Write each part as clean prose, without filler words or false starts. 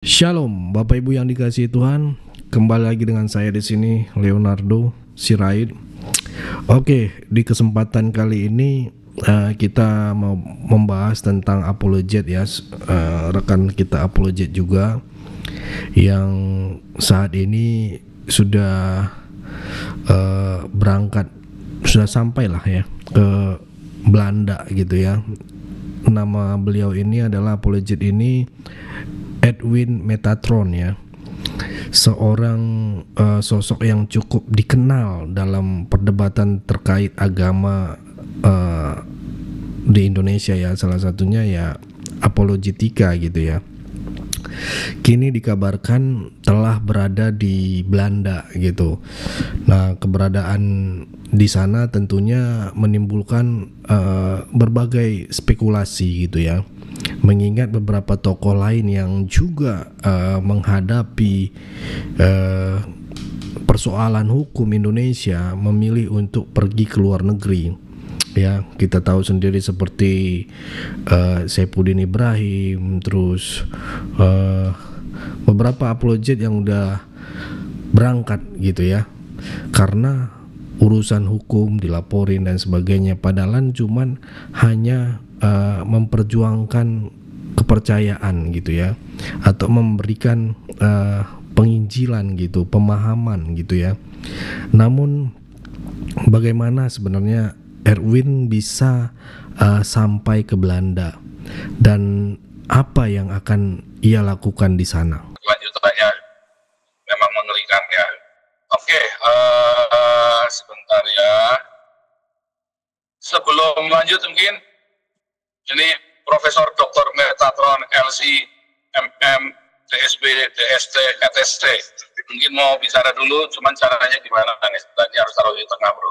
Shalom, Bapak Ibu yang dikasihi Tuhan. Kembali lagi dengan saya di sini, Leonardo Sirait. Oke, di kesempatan kali ini kita mau membahas tentang apologet ya, rekan kita apologet juga yang saat ini sudah berangkat, sudah sampai lah ya ke Belanda gitu ya. Nama beliau ini adalah apologet ini Edwin Metatron ya, seorang sosok yang cukup dikenal dalam perdebatan terkait agama di Indonesia ya, salah satunya ya apologetika gitu ya. Kini dikabarkan telah berada di Belanda gitu. Nah, keberadaan di sana tentunya menimbulkan berbagai spekulasi gitu ya. Mengingat beberapa tokoh lain yang juga menghadapi persoalan hukum Indonesia memilih untuk pergi ke luar negeri. Ya, kita tahu sendiri seperti Saifuddin Ibrahim, terus beberapa apologet yang udah berangkat gitu ya, karena urusan hukum dilaporin dan sebagainya, padahal cuman hanya memperjuangkan kepercayaan gitu ya, atau memberikan penginjilan gitu, pemahaman gitu ya. Namun bagaimana sebenarnya Erwin bisa sampai ke Belanda dan apa yang akan ia lakukan di sana? Lanjutannya memang mengerikan ya. Oke, sebentar ya. Sebelum lanjut mungkin ini Profesor Dr. Metatron LC MM DSB DST ETST mungkin mau bicara dulu, cuman caranya gimana nih? Tadi harus taruh di tengah bro,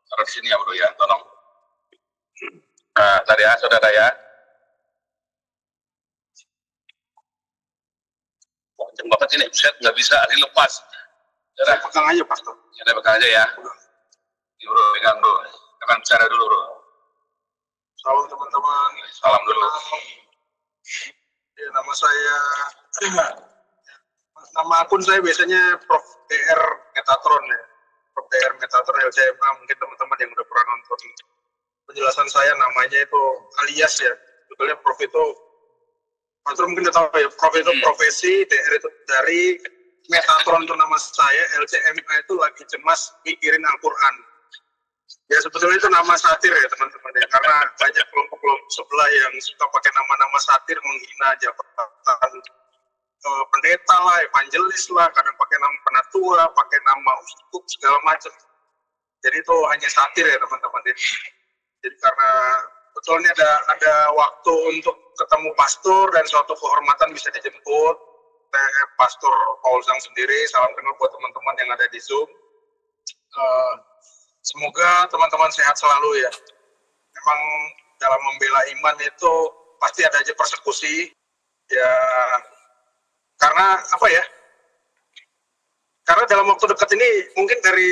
taruh di sini ya bro ya, tolong. Nah, tadi ya saudara ya. Kenceng banget ini, set nggak bisa dilepas. Saya pegang aja pastor. Ya, pegang aja ya. Ini bro, pegang bro. Akan bicara dulu bro. Salam teman-teman. Salam dulu. Ya, nama saya, nama akun saya biasanya Prof. DR Metatron ya. Prof. DR Metatron LCMA, mungkin teman-teman yang udah pernah nonton penjelasan saya, namanya itu alias ya. Sebetulnya Prof itu, Pastor mungkin udah tahu ya, Prof itu profesi, DR itu dari, Metatron itu nama saya, LCMA itu lagi cemas mikirin Al-Quran. Ya sebetulnya itu nama satir ya teman-teman ya, karena banyak kelompok-kelompok sebelah yang suka pakai nama-nama satir menghina jabatan pendeta lah, evangelis lah, kadang pakai nama penatua, pakai nama uskup segala macam. Jadi itu hanya satir ya teman-teman ya. Jadi karena betulnya ada waktu untuk ketemu pastor dan suatu kehormatan bisa dijemput. Pastor Paul Zhang sendiri, salam kenal buat teman-teman yang ada di Zoom. Semoga teman-teman sehat selalu ya. Memang dalam membela iman itu pasti ada aja persekusi. Ya, karena apa ya? Karena dalam waktu dekat ini mungkin dari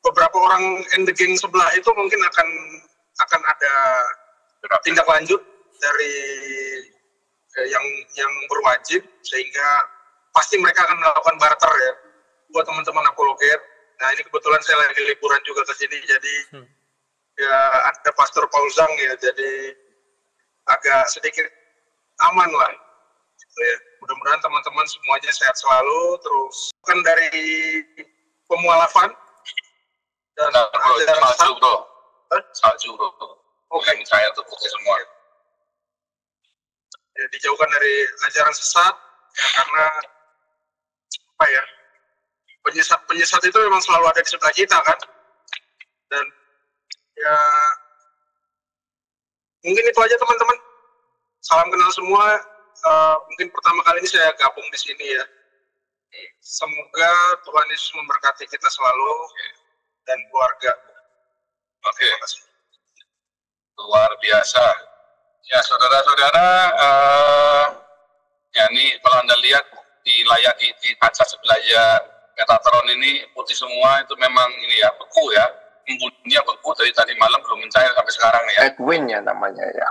beberapa orang and the gang sebelah itu mungkin akan ada tindak lanjut dari yang berwajib, sehingga pasti mereka akan melakukan barter ya buat teman-teman apologet. Nah ini kebetulan saya lagi liburan juga ke sini, jadi ya ada Pastor Paul Zhang ya, jadi agak sedikit aman lah. Gitu ya. Mudah-mudahan teman-teman semuanya sehat selalu, terus kan dari pemualafan dan salju bro, salju bro. Oke, saya tuh semua. Ya, dijauhkan dari ajaran sesat ya, karena apa ya? Penyesat itu memang selalu ada di sebelah kita kan, dan ya mungkin itu aja teman-teman. Salam kenal semua. Mungkin pertama kali ini saya gabung di sini ya. Semoga Tuhan Yesus memberkati kita selalu dan keluarga. Oke. Luar biasa. Ya saudara-saudara, ya ini kalau Anda lihat di layar di kaca sebelahnya Metatron ini putih semua, itu memang ini ya, beku ya, embunnya beku dari tadi malam belum mencair sampai sekarang ya. Edwin ya namanya ya.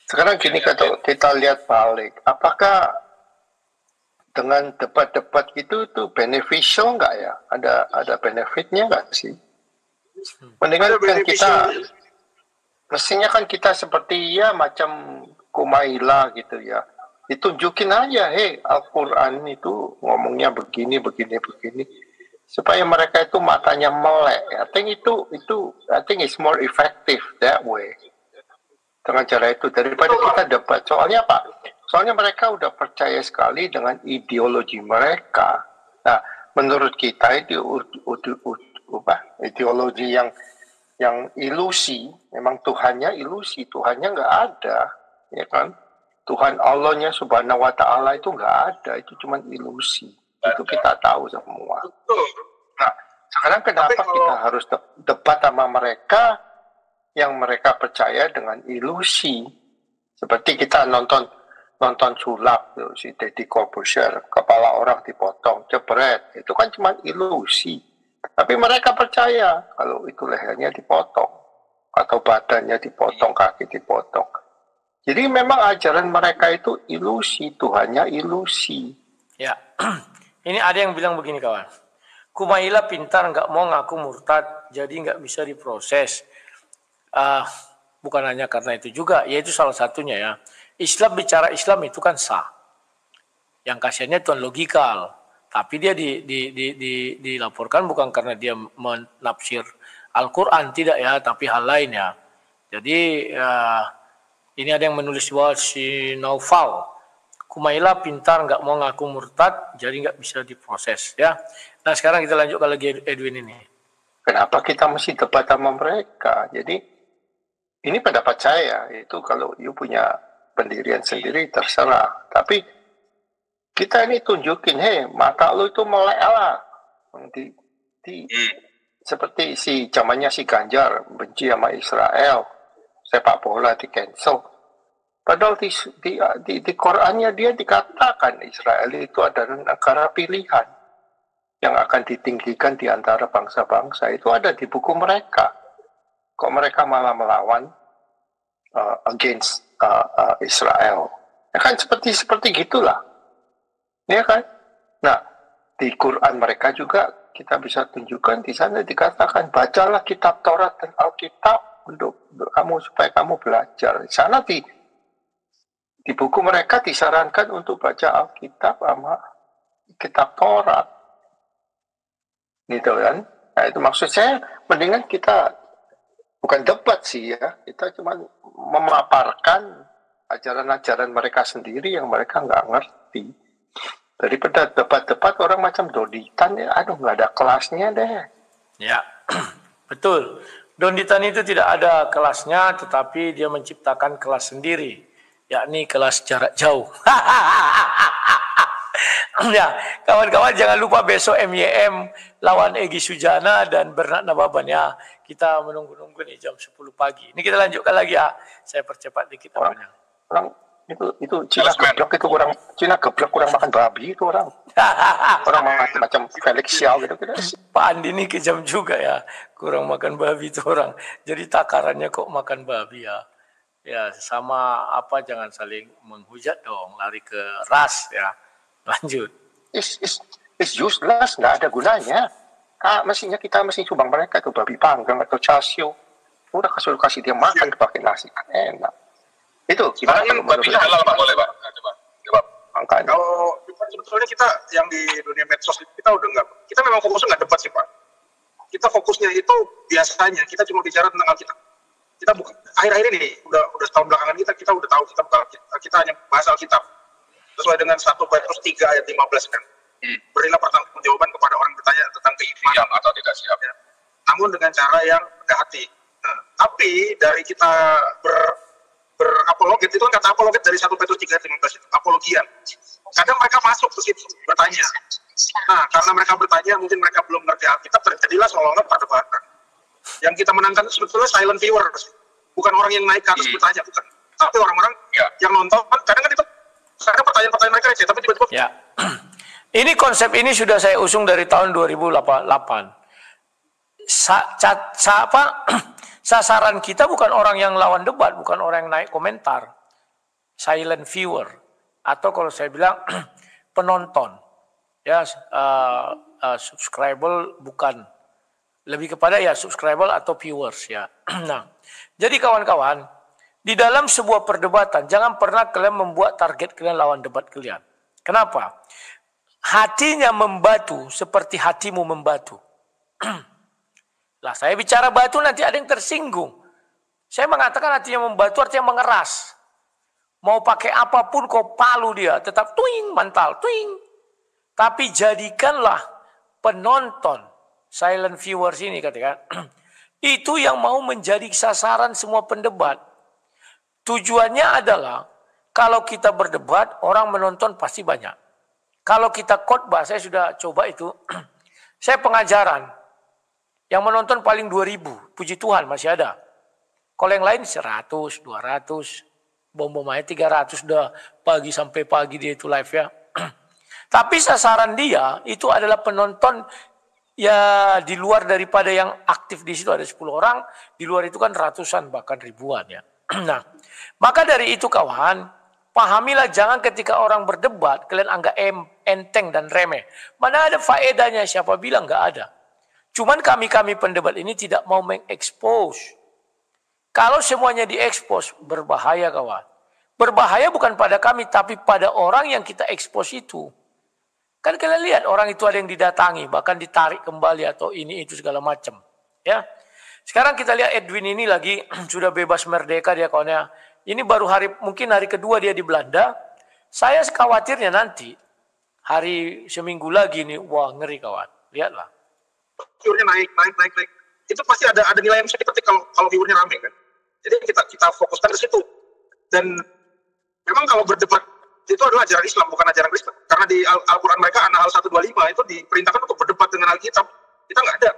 Sekarang gini, kalau kita lihat balik, apakah dengan debat-debat gitu tuh beneficial nggak ya? Ada benefitnya nggak sih? Mendingan kan kita mestinya kan kita seperti ya macam Kumaila gitu ya. Ditunjukin aja, Al-Quran itu ngomongnya begini, supaya mereka itu matanya melek. I think it's more effective that way. Dengan cara itu daripada kita debat. Soalnya apa? Soalnya mereka udah percaya sekali dengan ideologi mereka. Nah, menurut kita itu ideologi yang ilusi. Memang Tuhannya ilusi, Tuhannya nggak ada, ya kan? Tuhan Allahnya Subhanahu Wa Taala itu nggak ada, itu cuma ilusi. Itu kita tahu semua. Nah, sekarang kenapa kita harus debat sama mereka yang mereka percaya dengan ilusi? Seperti kita nonton sulap tuh, si Deddy Corbuzier, kepala orang dipotong, jebret, itu kan cuma ilusi. Tapi mereka percaya kalau itu lehernya dipotong, atau badannya dipotong, kaki dipotong. Jadi memang ajaran mereka itu ilusi, Tuhannya ilusi. Ya, ini ada yang bilang begini kawan. Kumaila pintar nggak mau ngaku murtad, jadi nggak bisa diproses. Bukan hanya karena itu juga, yaitu salah satunya ya. Islam bicara Islam itu kan sah. Yang kasihannya Tuhan logikal. Tapi dia dilaporkan bukan karena dia menafsir Al-Quran, tidak ya, tapi hal lain ya. Jadi ini ada yang menulis bahwa si Naufal, Kumaila pintar nggak mau ngaku murtad, jadi nggak bisa diproses ya. Nah sekarang kita lanjutkan lagi Edwin ini. Kenapa kita mesti debat sama mereka? Jadi ini pendapat saya, itu kalau you punya pendirian sendiri terserah. Tapi kita ini tunjukin, mata lu itu melek lah. Seperti zamannya si Ganjar benci sama Israel, sepak bola di cancel. Padahal di Qurannya dia dikatakan Israel itu adalah negara pilihan yang akan ditinggikan di antara bangsa-bangsa. Itu ada di buku mereka. Kok mereka malah melawan against Israel? Ya kan seperti gitulah. Ya kan? Nah, di Quran mereka juga kita bisa tunjukkan di sana dikatakan bacalah kitab Taurat dan Alkitab untuk kamu supaya kamu belajar. Di sana di buku mereka disarankan untuk baca Alkitab sama kitab Taurat. Gitu kan? Nah, itu maksud saya mendingan kita bukan debat sih ya, kita cuma memaparkan ajaran-ajaran mereka sendiri yang mereka nggak ngerti. Daripada debat-debat orang macam Doditan ya, aduh nggak ada kelasnya deh. Ya, betul. Doditan itu tidak ada kelasnya, tetapi dia menciptakan kelas sendiri, yakni kelas jarak jauh. Ya, kawan-kawan jangan lupa besok MYM lawan Egy Sujana dan Bernard Nababan ya. Kita menunggu-nunggu nih jam 10 pagi. Ini kita lanjutkan lagi ya. Saya percepat dikit namanya. Orang itu Cina geblek itu kurang makan babi itu orang. Orang macam Felix Xiao gitu. Pak Andi ini kejam juga ya. Kurang makan babi itu orang. Jadi takarannya kok makan babi ya. Ya sama apa jangan saling menghujat dong. Lari ke ras ya. Lanjut. It's useless, nggak ada gunanya. Mestinya kita mesti sumbang mereka itu babi panggang atau chasio. Udah kasih dia makan pakai nasi kan enak. Itu sekarang kan babinya halal Pak, boleh Pak? Coba. Makanya. Kalau sebetulnya kita yang di dunia medsos kita udah kita memang fokusnya nggak debat sih Pak. Kita fokusnya itu biasanya kita cuma bicara tentang Alkitab. Kita bukan akhir-akhir ini udah setahun belakangan kita udah tahu kita hanya bahas Alkitab. Sesuai dengan 1 Petrus 3 ayat 15 kan. Berilah pertanggungjawaban kepada orang bertanya tentang keimanan atau tidak siap ya. Namun dengan cara yang rendah hati. Nah, tapi dari kita berapologet itu kan kata apologet dari 1 Petrus 3 ayat 15 itu apologian. Kadang mereka masuk ke situ bertanya. Nah, karena mereka bertanya mungkin mereka belum ngerti Alkitab, terjadilah seolah-olah perdebatan. Yang kita menangkan sebetulnya silent viewers. Bukan orang yang naik ke atas bertanya, bukan. Tapi orang-orang yang nonton kadang kan itu karena pertanyaan-pertanyaan mereka aja, tapi tiba-tiba ya. Ini konsep ini sudah saya usung dari tahun 2008. Sasaran kita bukan orang yang lawan debat, bukan orang yang naik komentar. Silent viewer. Atau kalau saya bilang, penonton. Ya, subscriber bukan, lebih kepada ya subscriber atau viewers ya. Nah, jadi kawan-kawan, di dalam sebuah perdebatan jangan pernah kalian membuat target kalian lawan debat kalian. Kenapa? Hatinya membatu seperti hatimu membatu. Lah saya bicara batu nanti ada yang tersinggung. Saya mengatakan hatinya membatu artinya mengeras. Mau pakai apapun kau palu dia tetap tuing mantal tuing. Tapi jadikanlah penonton silent viewers ini katakan itu yang mau menjadi sasaran semua pendebat. Tujuannya adalah kalau kita berdebat orang menonton pasti banyak. Kalau kita khotbah, saya sudah coba itu. Saya pengajaran. Yang menonton paling 2.000. Puji Tuhan masih ada. Kalau yang lain 100, 200. Bom-bom aja 300 udah pagi sampai pagi dia itu live ya. Tapi sasaran dia itu adalah penonton ya di luar daripada yang aktif di situ ada 10 orang. Di luar itu kan ratusan bahkan ribuan ya. Nah, maka dari itu kawan, pahamilah jangan ketika orang berdebat kalian anggap enteng dan remeh. Mana ada faedahnya, siapa bilang nggak ada. Cuman kami pendebat ini tidak mau mengekspos. Kalau semuanya diekspos berbahaya kawan. Berbahaya bukan pada kami tapi pada orang yang kita ekspos itu. Kan kalian lihat orang itu ada yang didatangi bahkan ditarik kembali atau ini itu segala macam. Ya. Sekarang kita lihat Edwin ini lagi sudah bebas merdeka dia kawannya. Ini baru mungkin hari kedua dia di Belanda. Saya khawatirnya nanti hari seminggu lagi nih, wah ngeri kawan. Lihatlah. Viewernya naik. Itu pasti ada nilai yang bisa dipetik kalau viewernya rame kan. Jadi kita fokuskan ke situ. Dan memang kalau berdebat itu adalah ajaran Islam bukan ajaran Kristen. Karena di Al-Quran mereka An-Nahl 125 itu diperintahkan untuk berdebat dengan Alkitab. Kita nggak ada.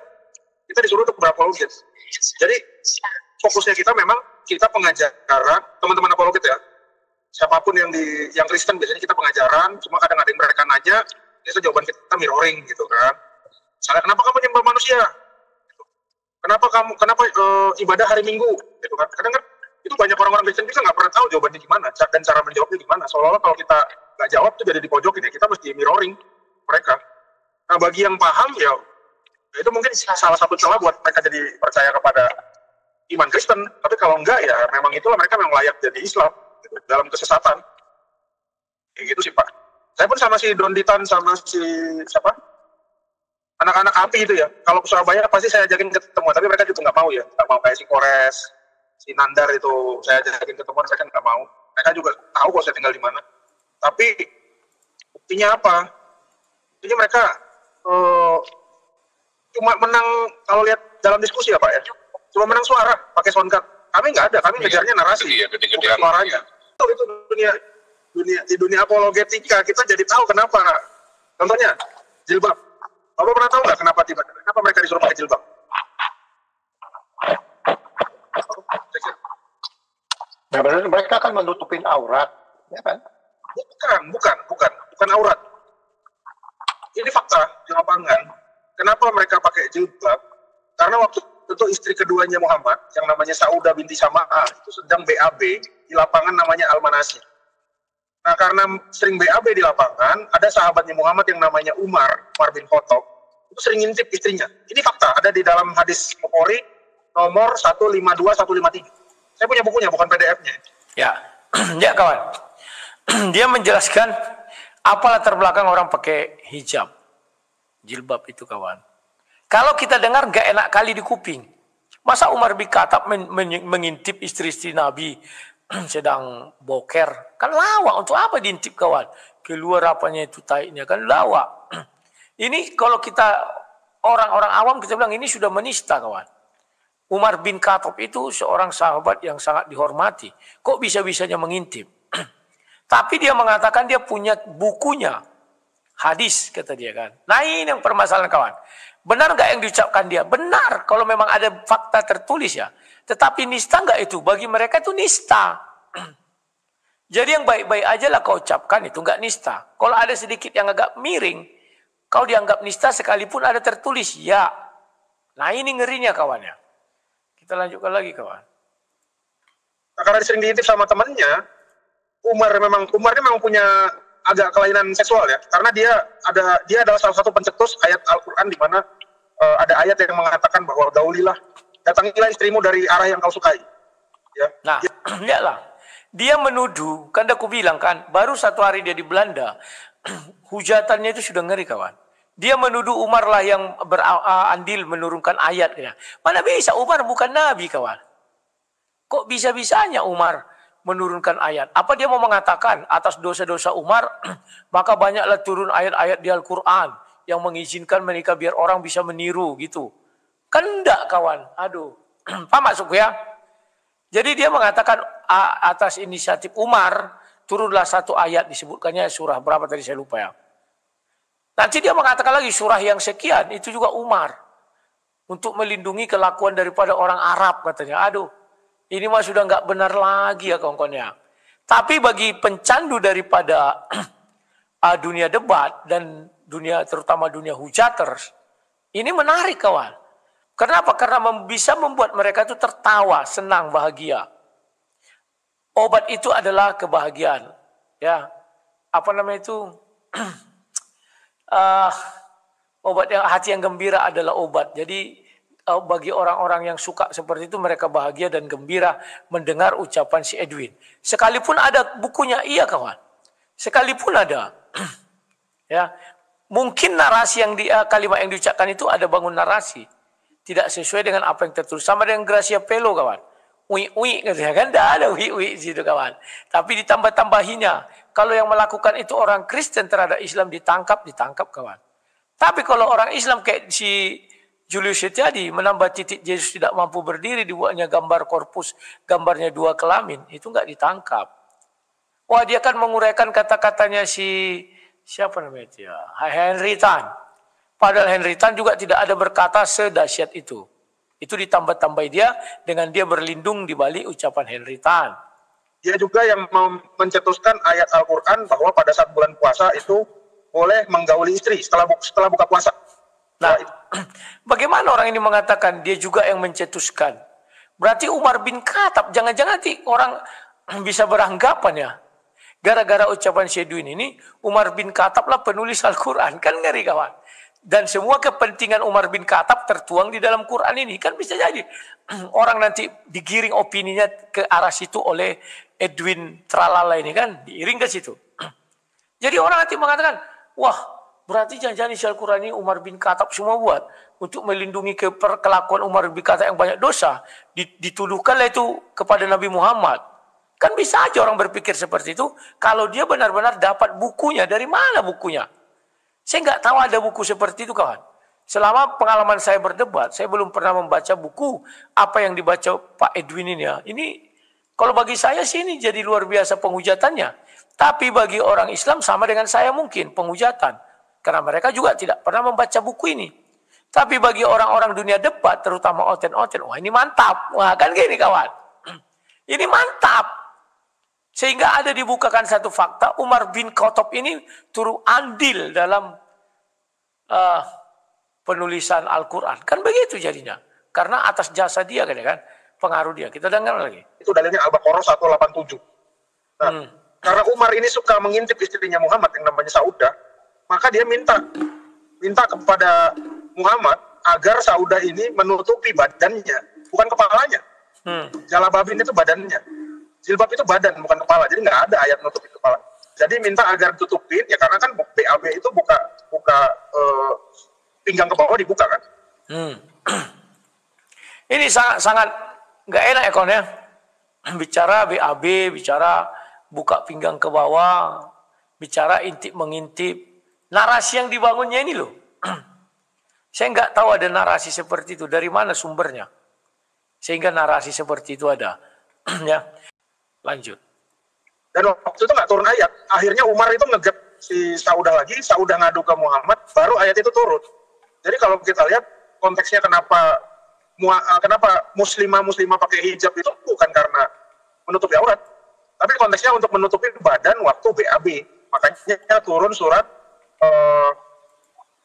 Kita disuruh untuk berapologet. Jadi fokusnya kita memang kita pengajaran teman-teman apologet ya. Siapapun yang Kristen biasanya kita pengajaran. Cuma kadang ada yang mereka nanya, biasanya jawaban kita mirroring gitu kan. Misalnya kenapa kamu nyembah manusia? Kenapa ibadah hari Minggu? Gitu kan. Kadang kan itu banyak orang-orang Kristen kita nggak pernah tahu jawabannya gimana dan cara menjawabnya gimana. Seolah-olah kalau kita nggak jawab itu jadi dipojokin ya. Kita mesti mirroring mereka. Nah bagi yang paham ya itu mungkin salah satu celah buat mereka jadi percaya kepada iman Kristen. Tapi kalau enggak ya memang itulah mereka memang layak jadi Islam gitu, dalam kesesatan. Kayak gitu sih Pak. Saya pun sama si Donditan sama si siapa? Anak-anak api itu ya. Kalau ke Surabaya pasti saya ajakin ketemu, tapi mereka juga nggak mau ya. Nggak mau kayak si Kores, si Nandar itu saya ajakin ketemuan, mereka nggak mau. Mereka juga tahu kok saya tinggal di mana. Tapi buktinya apa? Buktinya mereka cuma menang kalau lihat dalam diskusi ya Pak ya. Cuma menang suara pakai soundcard. Kami nggak ada, kami ngejarnya narasi, bukan suaranya. Itu di dunia apologetika kita jadi tahu kenapa. Contohnya jilbab. Bapak pernah tahu nggak kenapa mereka disuruh pakai jilbab? Nah, berarti mereka akan menutupin aurat, ya kan? Bukan aurat. Ini fakta di lapangan. Kenapa mereka pakai jilbab? Karena waktu itu istri keduanya Muhammad, yang namanya Saudah binti Sama'ah, itu sedang BAB di lapangan namanya Al-Manasir. Nah, karena sering BAB di lapangan, ada sahabatnya Muhammad yang namanya Umar bin Khattab, itu sering ngintip istrinya. Ini fakta, ada di dalam hadis Bukhari nomor 152, 153. Saya punya bukunya, bukan PDF-nya. Ya, ya kawan. Dia menjelaskan apa latar belakang orang pakai hijab. Jilbab itu kawan. Kalau kita dengar gak enak kali di kuping. Masa Umar bin Khattab mengintip istri-istri Nabi sedang boker, kan lawak. Untuk apa diintip kawan? Keluar apanya itu taiknya, kan lawak. Ini kalau kita orang-orang awam kita bilang ini sudah menista kawan. Umar bin Khattab itu seorang sahabat yang sangat dihormati. Kok bisa-bisanya mengintip? Tapi dia mengatakan dia punya bukunya. Hadis kata dia kan. Nah ini yang permasalahan kawan. Benar nggak yang diucapkan dia? Benar kalau memang ada fakta tertulis ya. Tetapi nista nggak itu? Bagi mereka itu nista. Jadi yang baik-baik aja lah kau ucapkan itu nggak nista. Kalau ada sedikit yang agak miring, kau dianggap nista sekalipun ada tertulis ya. Nah ini ngerinya kawannya. Kita lanjutkan lagi kawan. Nah, karena sering diintip sama temannya, Umar memang punya agak kelainan seksual ya, karena dia adalah salah satu pencetus ayat Al-Quran di mana ada ayat yang mengatakan bahwa gaulilah, datangilah istrimu dari arah yang kau sukai. Ya. Nah, lihatlah. Dia menuduh, kan aku bilang kan, baru 1 hari dia di Belanda, hujatannya itu sudah ngeri kawan. Dia menuduh Umar lah yang berandil menurunkan ayat. Mana bisa, Umar bukan Nabi kawan. Kok bisa-bisanya Umar menurunkan ayat? Apa dia mau mengatakan atas dosa-dosa Umar, maka banyaklah turun ayat-ayat di Al-Quran yang mengizinkan menikah biar orang bisa meniru gitu. Kan enggak kawan, aduh. Paham maksudku ya? Jadi dia mengatakan atas inisiatif Umar, turunlah 1 ayat disebutkannya surah berapa tadi saya lupa ya. Nanti dia mengatakan lagi surah yang sekian, itu juga Umar. Untuk melindungi kelakuan daripada orang Arab katanya. Aduh, ini mah sudah nggak benar lagi ya kawan-kawannya. Tapi bagi pencandu daripada dunia debat dan dunia terutama dunia hujaters, ini menarik kawan. Kenapa? Karena bisa membuat mereka itu tertawa, senang, bahagia. Obat itu adalah kebahagiaan. Ya, apa namanya itu? Obat yang hati yang gembira adalah obat. Jadi bagi orang-orang yang suka seperti itu, mereka bahagia dan gembira mendengar ucapan si Edwin. Sekalipun ada bukunya, iya kawan. Sekalipun ada, ya mungkin narasi yang kalimat yang diucapkan itu ada bangun narasi. Tidak sesuai dengan apa yang tertulis. Sama dengan Gracia Pelo kawan. Ui katanya kan, tidak ada ui situ kawan. Tapi ditambah-tambahinya. Kalau yang melakukan itu orang Kristen terhadap Islam ditangkap kawan. Tapi kalau orang Islam kayak si Julius Setiadi menambah titik Yesus tidak mampu berdiri, dibuatnya gambar korpus, gambarnya 2 kelamin, itu nggak ditangkap. Wah, dia kan menguraikan kata-katanya siapa namanya dia? Henry Tan. Padahal Henry Tan juga tidak ada berkata sedahsyat itu. Itu ditambah-tambah dia dengan dia berlindung di balik ucapan Henry Tan. Dia juga yang mencetuskan ayat Al-Quran bahwa pada saat bulan puasa itu boleh menggauli istri setelah buka puasa. Nah, bagaimana orang ini mengatakan dia juga yang mencetuskan? Berarti Umar bin Khattab, jangan-jangan nanti orang bisa beranggapan ya. Gara-gara ucapan Syedwin ini, Umar bin Khattab lah penulis Al-Quran. Kan ngeri kawan. Dan semua kepentingan Umar bin Khattab tertuang di dalam Quran ini. Kan bisa jadi orang nanti digiring opininya ke arah situ oleh Edwin Tralala ini kan. Diiring ke situ. Jadi orang nanti mengatakan, wah berarti jangan-jangan isi Al-Quran ini Umar bin Khattab semua buat. Untuk melindungi kelakuan Umar bin Khattab yang banyak dosa. Dituduhkanlah itu kepada Nabi Muhammad. Kan bisa aja orang berpikir seperti itu. Kalau dia benar-benar dapat bukunya. Dari mana bukunya? Saya nggak tahu ada buku seperti itu kawan. Selama pengalaman saya berdebat, saya belum pernah membaca buku apa yang dibaca Pak Edwin ini ya. Ini kalau bagi saya sih ini jadi luar biasa penghujatannya. Tapi bagi orang Islam sama dengan saya mungkin penghujatan. Karena mereka juga tidak pernah membaca buku ini. Tapi bagi orang-orang dunia debat, terutama oten-oten, wah ini mantap. Wah kan gini kawan. Ini mantap. Sehingga ada dibukakan satu fakta, Umar bin Khattab ini turut andil dalam penulisan Al-Quran. Kan begitu jadinya. Karena atas jasa dia kan, pengaruh dia. Kita dengar lagi. Itu dalilnya Al-Baqarah 187. Nah, karena Umar ini suka mengintip istrinya Muhammad yang namanya Saudah, maka dia minta kepada Muhammad agar Saudah ini menutupi badannya, bukan kepalanya. Jalababin itu badannya. Jilbab itu badan, bukan kepala. Jadi nggak ada ayat nutupi kepala. Jadi minta agar tutupin, ya karena kan BAB itu buka pinggang ke bawah dibuka kan. Ini sangat nggak enak ya kawan ya. Bicara BAB, bicara buka pinggang ke bawah, bicara intip-mengintip. Narasi yang dibangunnya ini loh. Saya nggak tahu ada narasi seperti itu. Dari mana sumbernya? Sehingga narasi seperti itu ada. Ya. Lanjut. Dan waktu itu nggak turun ayat. Akhirnya Umar itu ngeget si Saudah lagi. Saudah ngadu ke Muhammad. Baru ayat itu turun. Jadi kalau kita lihat konteksnya kenapa muslimah pakai hijab itu bukan karena menutupi aurat. Tapi konteksnya untuk menutupi badan waktu BAB. Makanya turun surat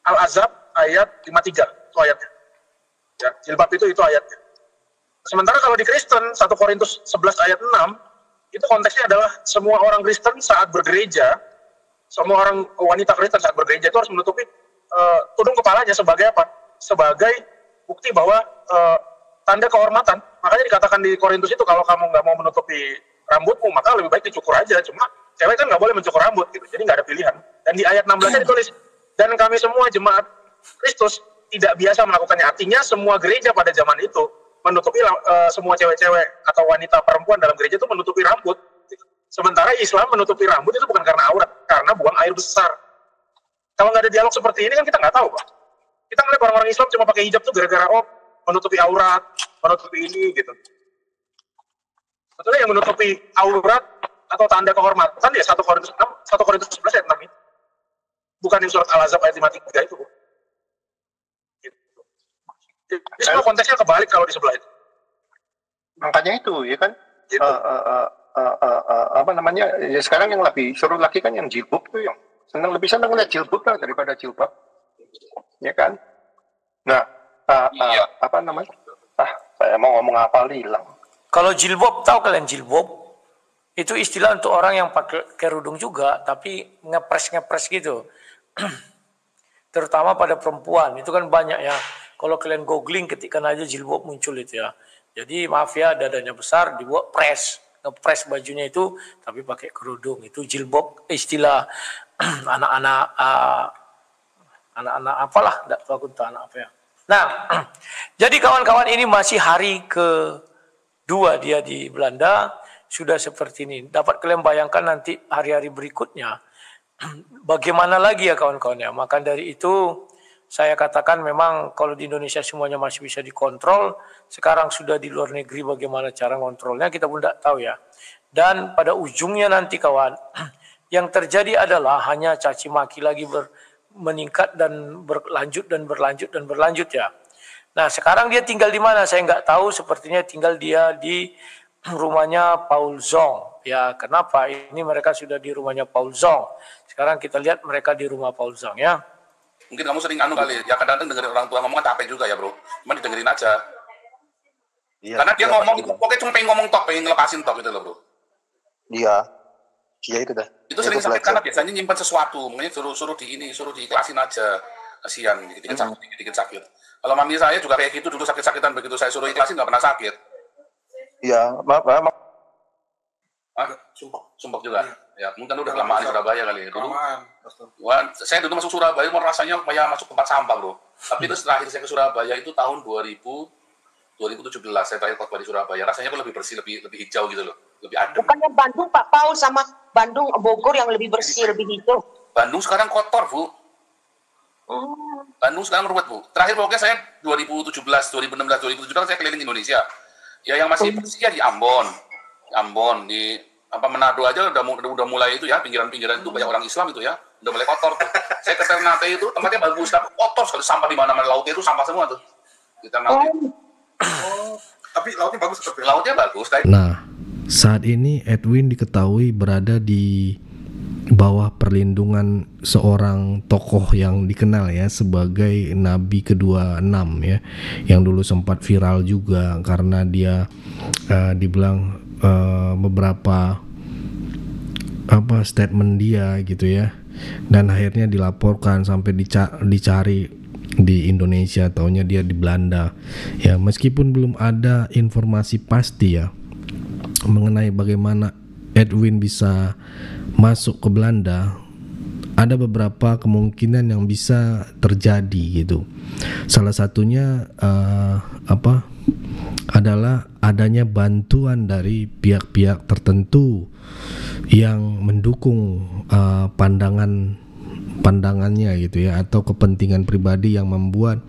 Al-Azab ayat 53. Itu ayatnya. Ya, jilbab itu ayatnya. Sementara kalau di Kristen 1 Korintus 11 ayat 6 itu konteksnya adalah semua orang Kristen saat bergereja semua orang wanita Kristen saat bergereja itu harus menutupi tudung kepalanya sebagai apa? Sebagai bukti bahwa tanda kehormatan. Makanya dikatakan di Korintus itu kalau kamu nggak mau menutupi rambutmu, maka lebih baik dicukur aja. Cuma cewek kan nggak boleh mencukur rambut gitu, jadi nggak ada pilihan. Dan di ayat 16-nya ditulis, dan kami semua jemaat Kristus tidak biasa melakukannya. Artinya semua gereja pada zaman itu menutupi semua cewek-cewek atau wanita perempuan dalam gereja itu menutupi rambut. Sementara Islam menutupi rambut itu bukan karena aurat, karena buang air besar. Kalau nggak ada dialog seperti ini kan kita nggak tahu, Pak. Kita ngeliat orang-orang Islam cuma pakai hijab tuh gara-gara menutupi aurat, menutupi ini gitu. Sebetulnya yang menutupi aurat atau tanda kehormatan ya 1 Korintus 11 ayat 6 itu. Bukan yang surat Al-Ahzab ayat 53 itu. Gitu. Jadi semua konteksnya kebalik kalau di sebelah itu. Makanya itu ya kan. Gitu. Apa namanya? Ya sekarang yang lebih seru lagi kan yang jilbab tuh yang lebih senang ngeliat jilbab lah daripada jilbab. Ya kan? Nah, apa namanya? Saya mau ngomong apa hilang. Kalau jilbab, tahu kalian jilbab? Itu istilah untuk orang yang pakai kerudung juga, tapi ngepres gitu. Terutama pada perempuan, itu kan banyak ya. Kalau kalian googling, ketikkan aja jilbab muncul itu ya. Jadi maaf ya, dadanya besar, dibuat ngepres bajunya itu, tapi pakai kerudung. Itu jilbab, istilah anak-anak apalah, tidak tahu aku entah anak apa ya. Nah, jadi kawan-kawan ini masih hari kedua dia di Belanda, sudah seperti ini. Dapat kalian bayangkan nanti hari-hari berikutnya, bagaimana lagi ya kawan-kawan ya. Maka dari itu, saya katakan memang kalau di Indonesia semuanya masih bisa dikontrol, sekarang sudah di luar negeri bagaimana cara ngontrolnya, kita pun tidak tahu ya. Dan pada ujungnya nanti kawan, yang terjadi adalah hanya caci maki lagi meningkat dan berlanjut ya. Nah sekarang dia tinggal di mana saya nggak tahu, sepertinya tinggal dia di rumahnya Paul Zong ya. Kenapa? Ini mereka sudah di rumahnya Paul Zong. Sekarang kita lihat mereka di rumah Paul Zong ya. Mungkin kamu sering kali ya, kadang-kadang dengerin orang tua ngomong kan capek juga ya bro, cuma didengerin aja. Iya, karena dia ngomong itu pokoknya cuma pengen ngomong pengen ngelepasin gitu loh bro. Iya itu dah. Itu sering sakit karena biasanya nyimpan sesuatu, makanya suruh diiklasin aja, kasihan dikit sakit. Kalau mami saya juga kayak gitu dulu, sakit-sakitan, begitu saya suruh ikhlasin nggak pernah sakit. Iya, maaf. Sumpah juga. Ya, mungkin udah kelamaan di Surabaya kali ya. Saya dulu masuk Surabaya rasanya kayak masuk tempat sampah bro. Tapi itu terakhir saya ke Surabaya itu tahun 2017 saya terakhir khotbah di Surabaya. Rasanya kok lebih bersih, lebih hijau gitu loh, lebih adem. Bukannya Bandung Pak Paul sama Bandung Bogor yang lebih bersih, lebih hijau? Bandung sekarang kotor bu. Bandung sekarang ruwet bu. Terakhir pokoknya saya 2017, 2016, 2017 saya keliling Indonesia. Ya yang masih bersih ya di Ambon di Manado aja udah mulai itu ya, pinggiran-pinggiran itu banyak orang Islam itu ya, udah mulai kotor tuh. Saya ke Ternate itu tempatnya bagus, tapi kotor sekali, sampah di mana-mana, lautnya itu sampah semua tuh di Ternate. Tapi lautnya bagus tetap ya? Lautnya bagus. Nah, saat ini Edwin diketahui berada di bawah perlindungan seorang tokoh yang dikenal ya sebagai Nabi ke-26 ya, yang dulu sempat viral juga karena dia dibilang beberapa statement dia gitu ya, dan akhirnya dilaporkan sampai dicari di Indonesia, taunya dia di Belanda ya. Meskipun belum ada informasi pasti ya mengenai bagaimana Edwin bisa masuk ke Belanda, ada beberapa kemungkinan yang bisa terjadi gitu. Salah satunya adalah adanya bantuan dari pihak-pihak tertentu yang mendukung pandangannya gitu ya, atau kepentingan pribadi yang membuat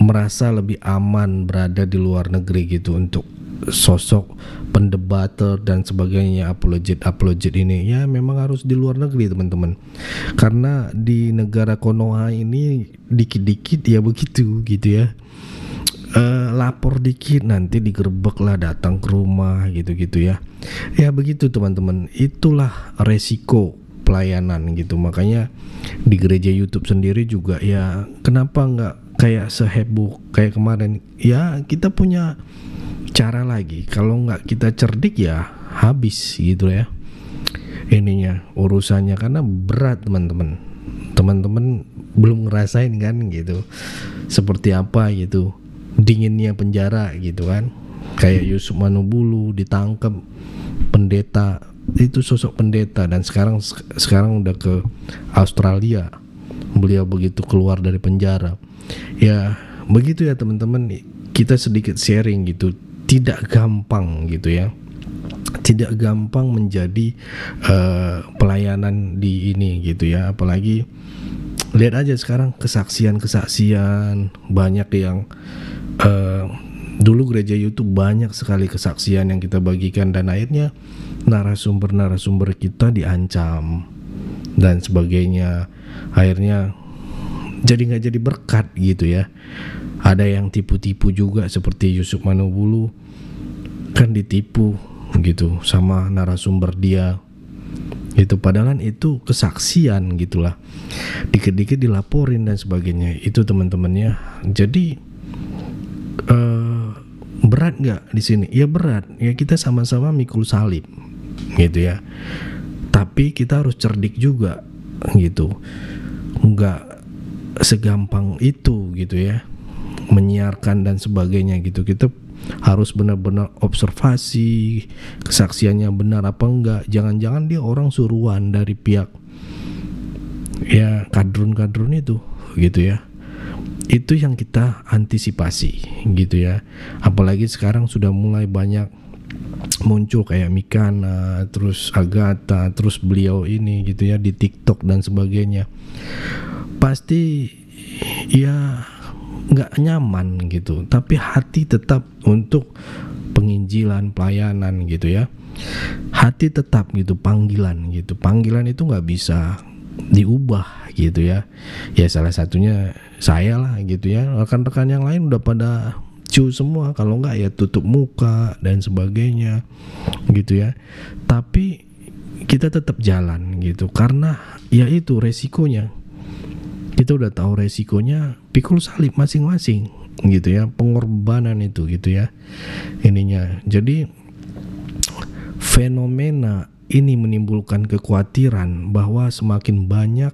merasa lebih aman berada di luar negeri gitu untuk sosok pendebater dan sebagainya, apologet ini ya memang harus di luar negeri teman-teman, karena di negara Konoha ini dikit-dikit ya begitu gitu ya, lapor dikit nanti digerebek lah, datang ke rumah gitu-gitu ya begitu teman-teman. Itulah resiko pelayanan gitu. Makanya di gereja YouTube sendiri juga ya, kenapa nggak kayak seheboh kayak kemarin ya, kita punya cara lagi. Kalau nggak kita cerdik ya habis gitu ya. ininya urusannya, karena berat teman-teman. Teman-teman belum ngerasain kan gitu seperti apa gitu dinginnya penjara gitu kan. Kayak Yusuf Manobulu ditangkap, pendeta itu, sosok pendeta, dan sekarang udah ke Australia. Beliau begitu keluar dari penjara. Ya begitu ya teman-teman, kita sedikit sharing gitu. Tidak gampang gitu ya, tidak gampang menjadi pelayanan di ini gitu ya. Apalagi lihat aja sekarang kesaksian banyak yang dulu gereja YouTube banyak sekali kesaksian yang kita bagikan, dan akhirnya narasumber kita diancam dan sebagainya. Akhirnya jadi nggak jadi berkat gitu ya. Ada yang tipu-tipu juga seperti Yusuf Manobulu, kan ditipu gitu sama narasumber dia. Itu padahal itu kesaksian gitulah. Dikit-dikit dilaporin dan sebagainya. Itu teman-temannya. Jadi berat nggak di sini? Ya berat. Ya kita sama-sama mikul salib gitu ya. Tapi kita harus cerdik juga gitu. Nggak segampang itu gitu ya, menyiarkan dan sebagainya gitu. Kita harus benar-benar observasi kesaksiannya benar apa enggak. Jangan-jangan dia orang suruhan dari pihak ya kadrun itu gitu ya. Itu yang kita antisipasi gitu ya. Apalagi sekarang sudah mulai banyak muncul kayak Mikana, terus Agatha, terus beliau ini gitu ya di TikTok dan sebagainya. Pasti ya nggak nyaman gitu, tapi hati tetap untuk penginjilan, pelayanan gitu ya. Hati tetap gitu, panggilan gitu. Panggilan itu nggak bisa diubah gitu ya. Ya salah satunya saya lah gitu ya. Rekan-rekan yang lain udah pada cu semua, kalau nggak ya tutup muka dan sebagainya gitu ya. Tapi kita tetap jalan gitu, karena ya itu resikonya. Kita udah tahu resikonya, pikul salib masing-masing gitu ya, pengorbanan itu gitu ya ininya. Jadi fenomena ini menimbulkan kekhawatiran bahwa semakin banyak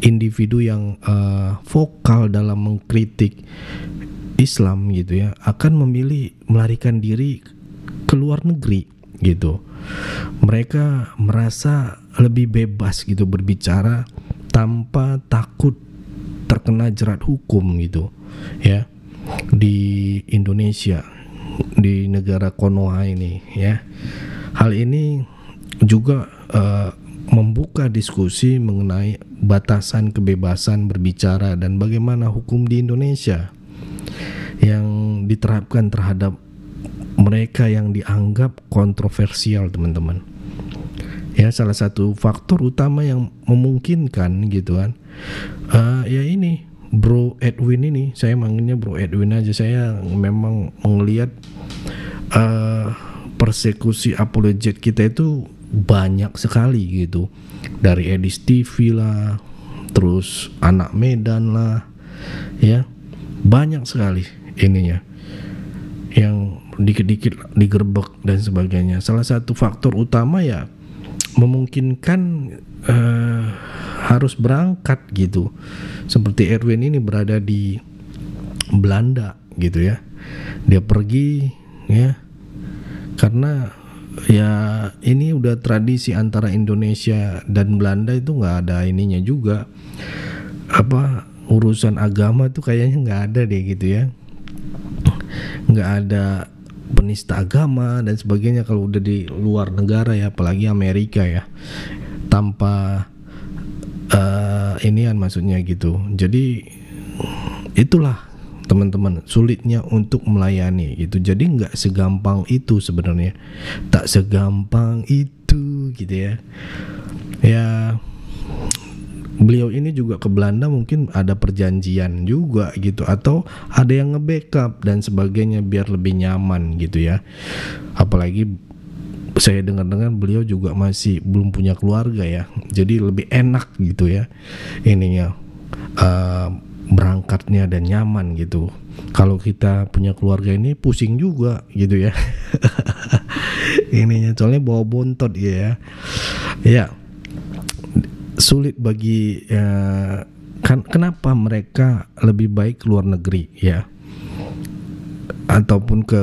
individu yang vokal dalam mengkritik Islam gitu ya, akan memilih melarikan diri ke luar negeri gitu. Mereka merasa lebih bebas gitu berbicara tanpa takut terkena jerat hukum gitu ya di Indonesia, di negara Konoha ini ya. Hal ini juga membuka diskusi mengenai batasan kebebasan berbicara dan bagaimana hukum di Indonesia yang diterapkan terhadap mereka yang dianggap kontroversial, teman-teman. Ya, salah satu faktor utama yang memungkinkan gitu kan. Ya ini Bro Edwin ini, saya manggilnya Bro Edwin aja. Saya memang melihat persekusi apologet kita itu banyak sekali gitu. Dari Edis TV lah, terus Anak Medan lah, ya banyak sekali ininya yang dikit-dikit digerebek dan sebagainya. Salah satu faktor utama ya memungkinkan harus berangkat gitu. Seperti Erwin ini berada di Belanda gitu ya. Dia pergi ya karena ya ini udah tradisi antara Indonesia dan Belanda itu nggak ada ininya juga. Apa urusan agama tuh kayaknya nggak ada deh gitu ya. Nggak ada penista agama dan sebagainya kalau udah di luar negara ya, apalagi Amerika ya, tanpa inian maksudnya gitu. Jadi itulah teman-teman sulitnya untuk melayani gitu. Jadi nggak segampang itu sebenarnya, tak segampang itu gitu ya. Ya beliau ini juga ke Belanda mungkin ada perjanjian juga gitu, atau ada yang nge-backup dan sebagainya biar lebih nyaman gitu ya. Apalagi saya dengar-dengar beliau juga masih belum punya keluarga ya, jadi lebih enak gitu ya ininya berangkatnya dan nyaman gitu. Kalau kita punya keluarga ini pusing juga gitu ya ininya, soalnya bawa bontot ya. Ya, sulit bagi kenapa mereka lebih baik luar negeri ya, ataupun ke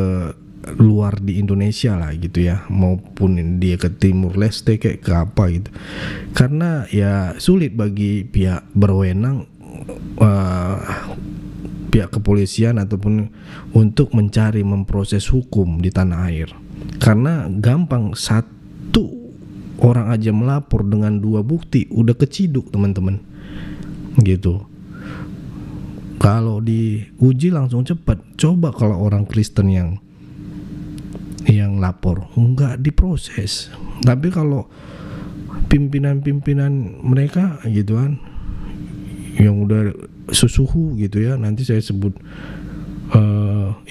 luar di Indonesia lah gitu ya, maupun dia ke Timur Leste kayak ke apa gitu. Karena ya sulit bagi pihak berwenang, pihak kepolisian ataupun untuk mencari memproses hukum di tanah air. Karena gampang, satu orang aja melapor dengan 2 bukti udah keciduk teman-teman gitu. Kalau diuji langsung cepat. Coba kalau orang Kristen yang lapor nggak diproses. Tapi kalau pimpinan mereka gitu kan, yang udah sesuhu gitu ya, nanti saya sebut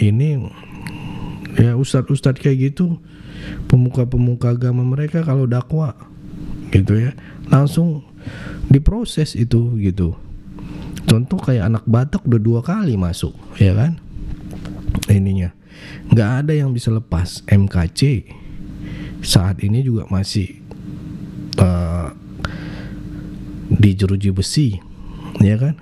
ini ya, ustadz kayak gitu, pemuka agama mereka kalau dakwa gitu ya, langsung diproses itu gitu. Contoh kayak anak Batak udah 2 kali masuk ya kan, ininya nggak ada yang bisa lepas. MKC saat ini juga masih di jeruji besi ya kan.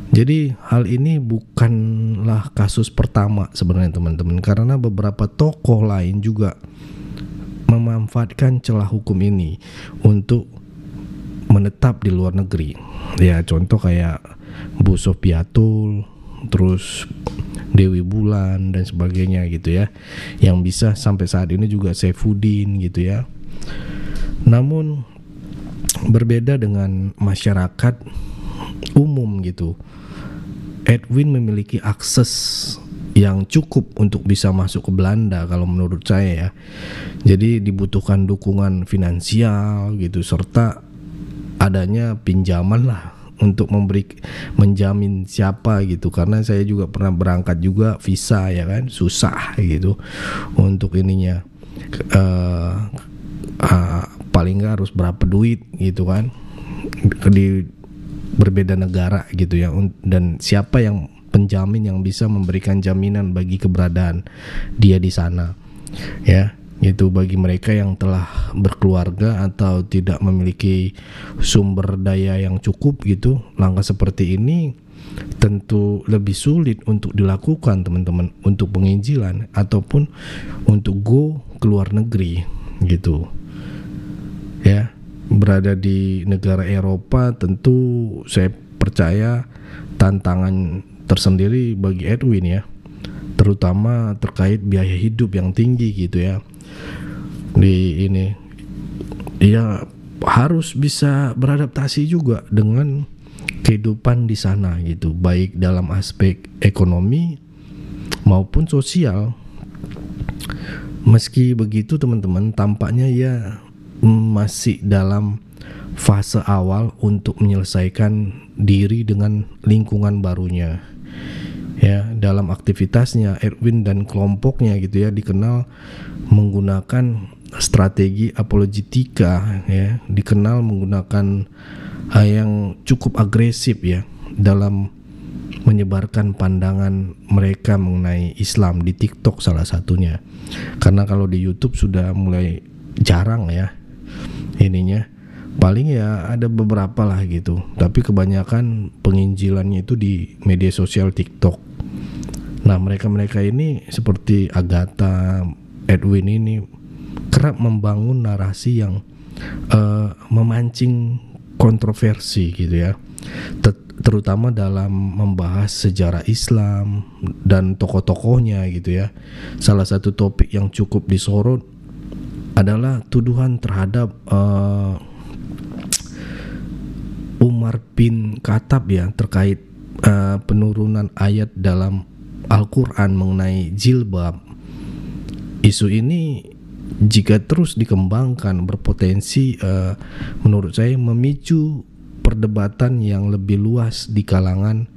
Jadi hal ini bukanlah kasus pertama sebenarnya teman-teman, karena beberapa tokoh lain juga memanfaatkan celah hukum ini untuk menetap di luar negeri. Ya contoh kayak Bu Sofiatul, terus Dewi Bulan dan sebagainya gitu ya, yang bisa sampai saat ini juga Saifuddin gitu ya. Namun berbeda dengan masyarakat umum gitu, Edwin memiliki akses yang cukup untuk bisa masuk ke Belanda kalau menurut saya ya. Jadi dibutuhkan dukungan finansial gitu, serta adanya pinjaman lah untuk menjamin siapa gitu. Karena saya juga pernah berangkat juga visa ya kan, susah gitu untuk ininya, paling nggak harus berapa duit gitu kan di berbeda negara gitu ya, dan siapa yang penjamin yang bisa memberikan jaminan bagi keberadaan dia di sana ya. Itu bagi mereka yang telah berkeluarga atau tidak memiliki sumber daya yang cukup gitu, langkah seperti ini tentu lebih sulit untuk dilakukan teman-teman, untuk penginjilan ataupun untuk go ke luar negeri gitu ya. Berada di negara Eropa tentu saya percaya tantangan tersendiri bagi Edwin ya, terutama terkait biaya hidup yang tinggi gitu ya. Di ini dia harus bisa beradaptasi juga dengan kehidupan di sana gitu, baik dalam aspek ekonomi maupun sosial. Meski begitu teman-teman, tampaknya ya masih dalam fase awal untuk menyelesaikan diri dengan lingkungan barunya ya. Dalam aktivitasnya, Edwin dan kelompoknya gitu ya dikenal menggunakan strategi apologetika ya, dikenal menggunakan yang cukup agresif ya dalam menyebarkan pandangan mereka mengenai Islam di TikTok salah satunya. Karena kalau di YouTube sudah mulai jarang ya ininya, paling ya ada beberapa lah gitu, tapi kebanyakan penginjilannya itu di media sosial TikTok. Nah mereka ini seperti Agatha, Edwin ini kerap membangun narasi yang memancing kontroversi gitu ya, terutama dalam membahas sejarah Islam dan tokoh-tokohnya gitu ya. Salah satu topik yang cukup disorot adalah tuduhan terhadap Umar bin Khattab ya, terkait penurunan ayat dalam Al-Quran mengenai jilbab. Isu ini jika terus dikembangkan berpotensi menurut saya memicu perdebatan yang lebih luas di kalangan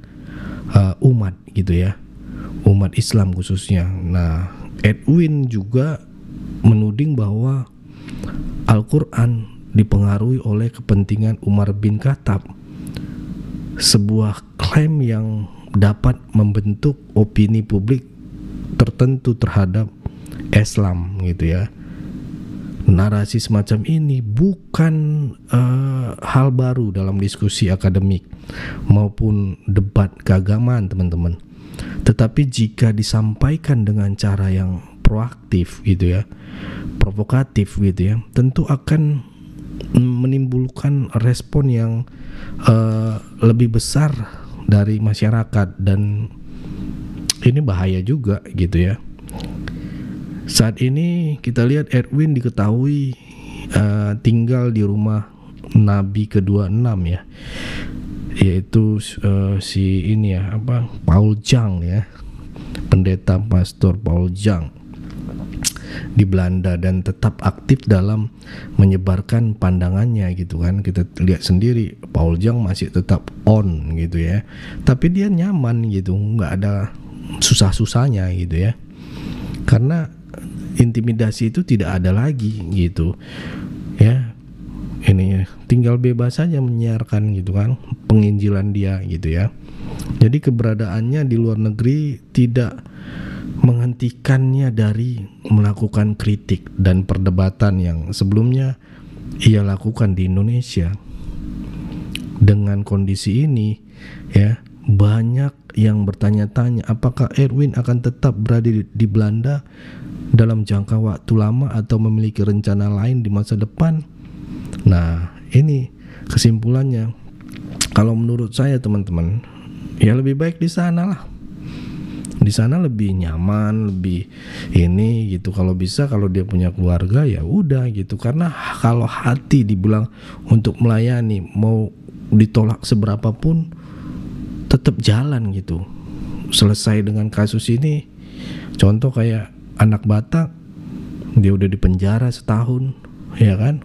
umat gitu ya, umat Islam khususnya. Nah Edwin juga menuding bahwa Al-Quran dipengaruhi oleh kepentingan Umar bin Khattab, sebuah klaim yang dapat membentuk opini publik tertentu terhadap Islam gitu ya. narasi semacam ini bukan hal baru dalam diskusi akademik maupun debat keagamaan, teman-teman. Tetapi jika disampaikan dengan cara yang proaktif gitu ya, provokatif gitu ya, tentu akan menimbulkan respon yang lebih besar dari masyarakat, dan ini bahaya juga gitu ya. Saat ini kita lihat Edwin diketahui tinggal di rumah Nabi ke-26 ya, yaitu si ini ya Paul Jang ya, pendeta pastor Paul Jang di Belanda, dan tetap aktif dalam menyebarkan pandangannya gitu kan. Kita lihat sendiri Paul Jang masih tetap on gitu ya, tapi dia nyaman gitu, nggak ada susah-susahnya gitu ya, karena intimidasi itu tidak ada lagi gitu ya. Ini tinggal bebas saja menyiarkan gitu kan penginjilan dia gitu ya. Jadi keberadaannya di luar negeri tidak menghentikannya dari melakukan kritik dan perdebatan yang sebelumnya ia lakukan di Indonesia. Dengan kondisi ini ya, banyak yang bertanya-tanya apakah Edwin akan tetap berada di Belanda dalam jangka waktu lama atau memiliki rencana lain di masa depan. Nah, ini kesimpulannya. Kalau menurut saya, teman-teman, ya lebih baik di sana lah. Di sana lebih nyaman, lebih ini gitu. Kalau bisa, kalau dia punya keluarga ya udah gitu. Karena kalau hati dibilang untuk melayani, mau ditolak seberapapun tetap jalan gitu. Selesai dengan kasus ini. Contoh kayak anak Batak, dia udah di penjara setahun, ya kan?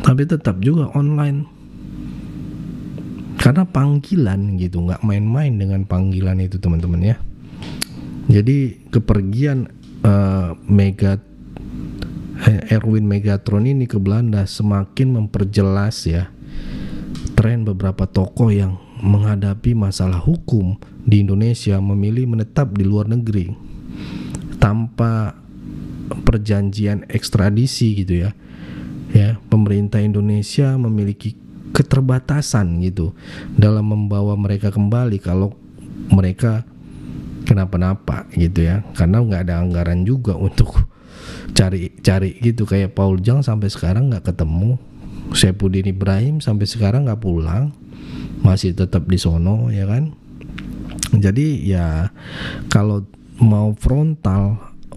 Tapi tetap juga online. Karena panggilan gitu, nggak main-main dengan panggilan itu, teman-teman ya. Jadi kepergian Erwin Megatron ini ke Belanda semakin memperjelas ya tren beberapa tokoh yang menghadapi masalah hukum di Indonesia memilih menetap di luar negeri tanpa perjanjian ekstradisi gitu ya. Ya, pemerintah Indonesia memiliki keterbatasan gitu dalam membawa mereka kembali kalau mereka kenapa-napa gitu ya, karena nggak ada anggaran juga untuk cari gitu. Kayak Paul Jang sampai sekarang nggak ketemu, Saifuddin Ibrahim sampai sekarang nggak pulang, masih tetap di sono ya kan. Jadi ya kalau mau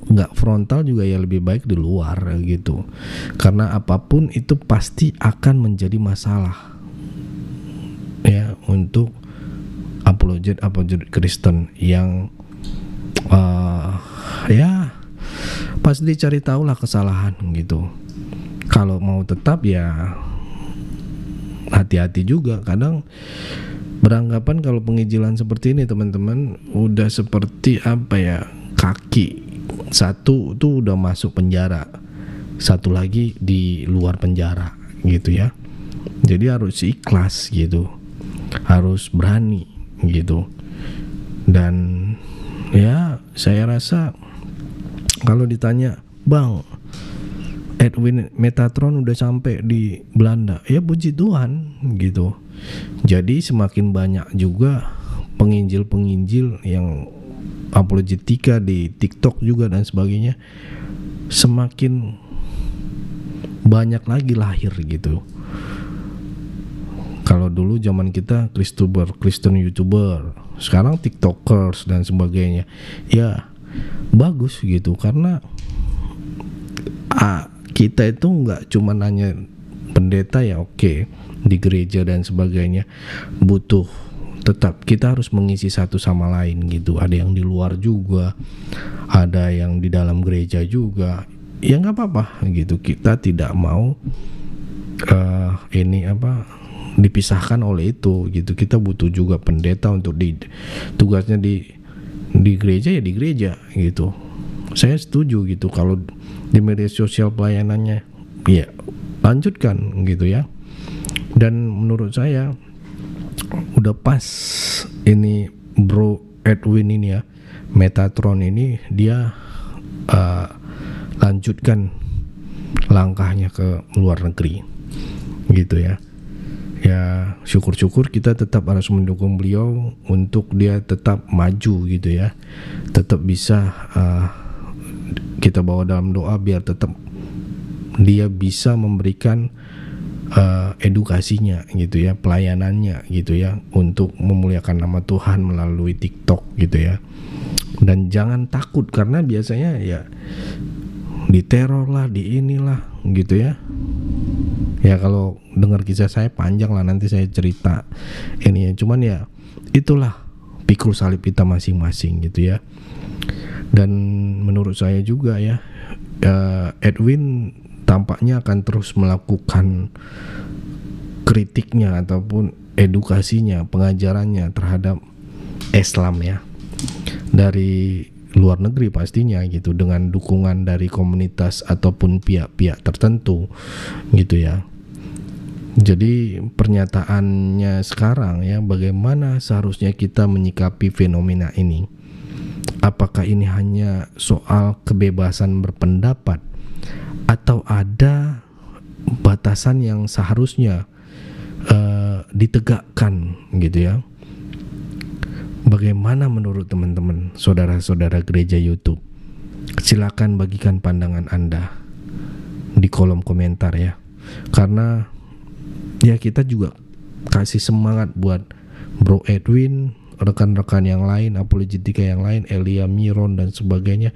nggak frontal juga ya lebih baik di luar gitu, karena apapun itu pasti akan menjadi masalah ya untuk apologet Kristen yang ya pasti cari tahu lah kesalahan gitu. Kalau mau tetap ya hati-hati juga. Kadang beranggapan kalau penginjilan seperti ini, teman-teman, udah seperti apa ya, kaki satu tuh udah masuk penjara, satu lagi di luar penjara gitu ya. Jadi harus ikhlas gitu, harus berani gitu. Dan ya saya rasa kalau ditanya, Bang, Edwin Metatron udah sampai di Belanda, ya puji Tuhan gitu. Jadi semakin banyak juga penginjil-penginjil yang apologetika di TikTok juga dan sebagainya, semakin banyak lagi lahir gitu. Kalau dulu zaman kita Kristen YouTuber, sekarang TikTokers dan sebagainya. Ya bagus gitu, karena kita itu nggak cuma nanya pendeta ya oke, di gereja dan sebagainya, butuh tetap kita harus mengisi satu sama lain gitu. Ada yang di luar juga, ada yang di dalam gereja juga. Ya nggak apa-apa gitu. Kita tidak mau dipisahkan oleh itu gitu. Kita butuh juga pendeta untuk tugasnya di gereja ya di gereja gitu. Saya setuju gitu. Kalau di media sosial pelayanannya ya lanjutkan gitu ya. Dan menurut saya udah pas ini Bro Edwin ini ya, Metatron ini dia lanjutkan langkahnya ke luar negeri gitu ya. Ya syukur-syukur kita tetap harus mendukung beliau untuk dia tetap maju gitu ya, tetap bisa kita bawa dalam doa biar tetap dia bisa memberikan edukasinya gitu ya, pelayanannya gitu ya, untuk memuliakan nama Tuhan melalui TikTok gitu ya. Dan jangan takut, karena biasanya ya diteror lah, di inilah gitu ya. Ya kalau dengar kisah saya panjang lah, nanti saya cerita ini ya. Cuman ya itulah pikul salib kita masing-masing gitu ya. Dan menurut saya juga ya, Edwin tampaknya akan terus melakukan kritiknya ataupun edukasinya, pengajarannya terhadap Islam ya, dari luar negeri pastinya gitu, dengan dukungan dari komunitas ataupun pihak-pihak tertentu gitu ya. Jadi pernyataannya sekarang ya, bagaimana seharusnya kita menyikapi fenomena ini? Apakah ini hanya soal kebebasan berpendapat atau ada batasan yang seharusnya ditegakkan gitu ya? Bagaimana menurut teman-teman, saudara-saudara gereja YouTube? Silakan bagikan pandangan Anda di kolom komentar ya. Karena ya kita juga kasih semangat buat Bro Edwin, rekan-rekan yang lain, apologetika yang lain, Elia Miron dan sebagainya.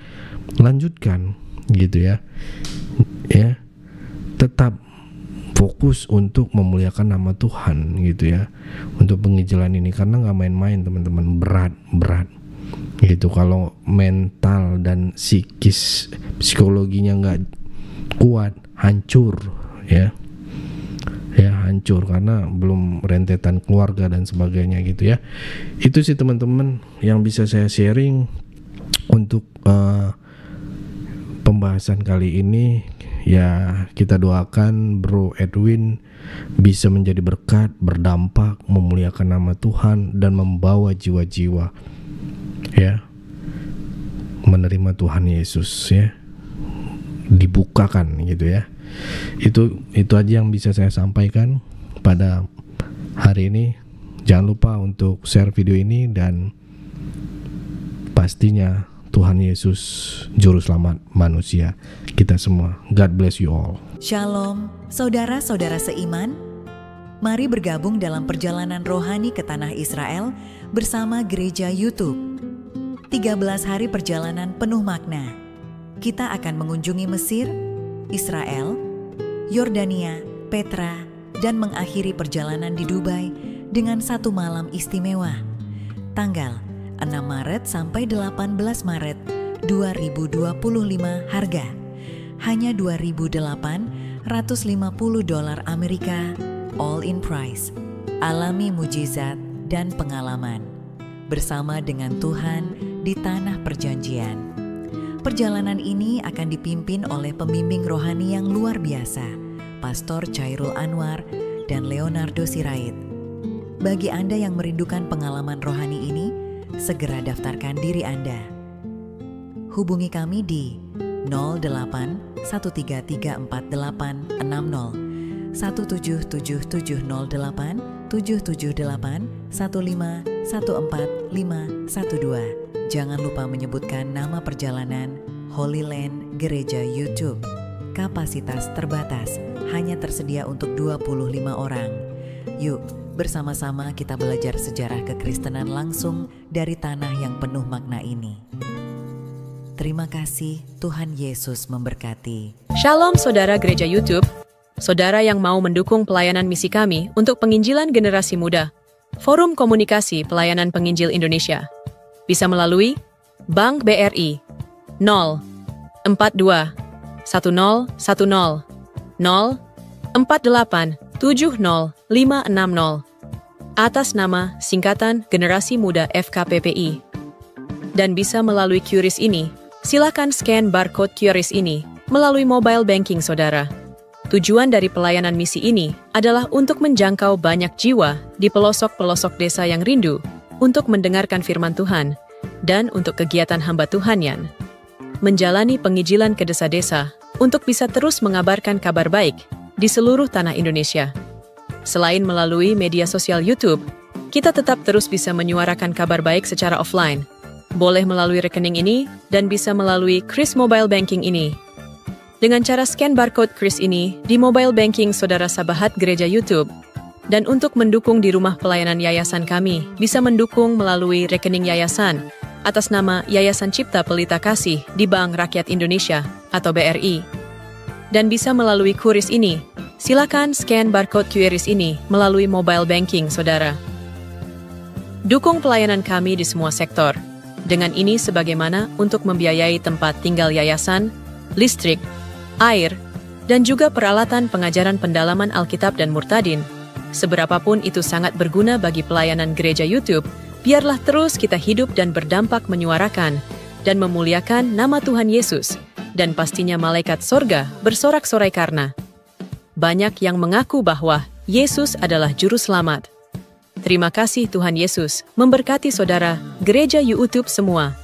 Lanjutkan gitu ya. Ya. Tetap fokus untuk memuliakan nama Tuhan gitu ya, untuk penginjilan ini, karena nggak main-main teman-teman, berat gitu. Kalau mental dan psikologinya nggak kuat, hancur ya hancur, karena belum rentetan keluarga dan sebagainya gitu ya. Itu sih teman-teman yang bisa saya sharing untuk pembahasan kali ini. Ya kita doakan Bro Edwin bisa menjadi berkat, berdampak, memuliakan nama Tuhan dan membawa jiwa-jiwa ya menerima Tuhan Yesus ya, dibukakan gitu ya. Itu aja yang bisa saya sampaikan pada hari ini. Jangan lupa untuk share video ini, dan pastinya Tuhan Yesus juru selamat manusia kita semua. God bless you all. Shalom, saudara-saudara seiman. Mari bergabung dalam perjalanan rohani ke tanah Israel bersama Gereja YouTube. 13 hari perjalanan penuh makna. Kita akan mengunjungi Mesir, Israel, Yordania, Petra, dan mengakhiri perjalanan di Dubai dengan satu malam istimewa. Tanggal 6 Maret sampai 18 Maret 2025. Harga hanya $2.850 Amerika, all in price. Alami mujizat dan pengalaman bersama dengan Tuhan di tanah perjanjian. Perjalanan ini akan dipimpin oleh pembimbing rohani yang luar biasa, Pastor Chairul Anwar dan Leonardo Sirait. Bagi Anda yang merindukan pengalaman rohani ini, segera daftarkan diri Anda. Hubungi kami di 08 13348 60 1770708 778 15 1414512. Jangan lupa menyebutkan nama perjalanan Holy Land Gereja YouTube. Kapasitas terbatas, hanya tersedia untuk 25 orang. Yuk, bersama-sama kita belajar sejarah kekristenan langsung dari tanah yang penuh makna ini. Terima kasih, Tuhan Yesus memberkati. Shalom saudara gereja YouTube, saudara yang mau mendukung pelayanan misi kami untuk penginjilan generasi muda, Forum Komunikasi Pelayanan Penginjil Indonesia, bisa melalui Bank BRI 042 1010 048 70560 atas nama singkatan Generasi Muda FKPPI. Dan bisa melalui QRIS ini, silakan scan barcode QRIS ini melalui mobile banking saudara. Tujuan dari pelayanan misi ini adalah untuk menjangkau banyak jiwa di pelosok-pelosok desa yang rindu untuk mendengarkan firman Tuhan dan untuk kegiatan hamba Tuhanian. menjalani penginjilan ke desa-desa untuk bisa terus mengabarkan kabar baik di seluruh tanah Indonesia. Selain melalui media sosial YouTube, kita tetap terus bisa menyuarakan kabar baik secara offline. Boleh melalui rekening ini dan bisa melalui Kris Mobile Banking ini. Dengan cara scan barcode Kris ini di mobile banking saudara Sabahat Gereja YouTube. Dan untuk mendukung di rumah pelayanan yayasan kami, bisa mendukung melalui rekening yayasan atas nama Yayasan Cipta Pelita Kasih di Bank Rakyat Indonesia atau BRI. Dan bisa melalui QRIS ini, silakan scan barcode QRIS ini melalui mobile banking saudara. Dukung pelayanan kami di semua sektor. Dengan ini sebagaimana untuk membiayai tempat tinggal yayasan, listrik, air, dan juga peralatan pengajaran pendalaman Alkitab dan Murtadin. Seberapapun itu sangat berguna bagi pelayanan gereja YouTube, biarlah terus kita hidup dan berdampak menyuarakan dan memuliakan nama Tuhan Yesus, dan pastinya malaikat sorga bersorak-sorai karena banyak yang mengaku bahwa Yesus adalah Juru Selamat. Terima kasih Tuhan Yesus, memberkati saudara, gereja YouTube semua.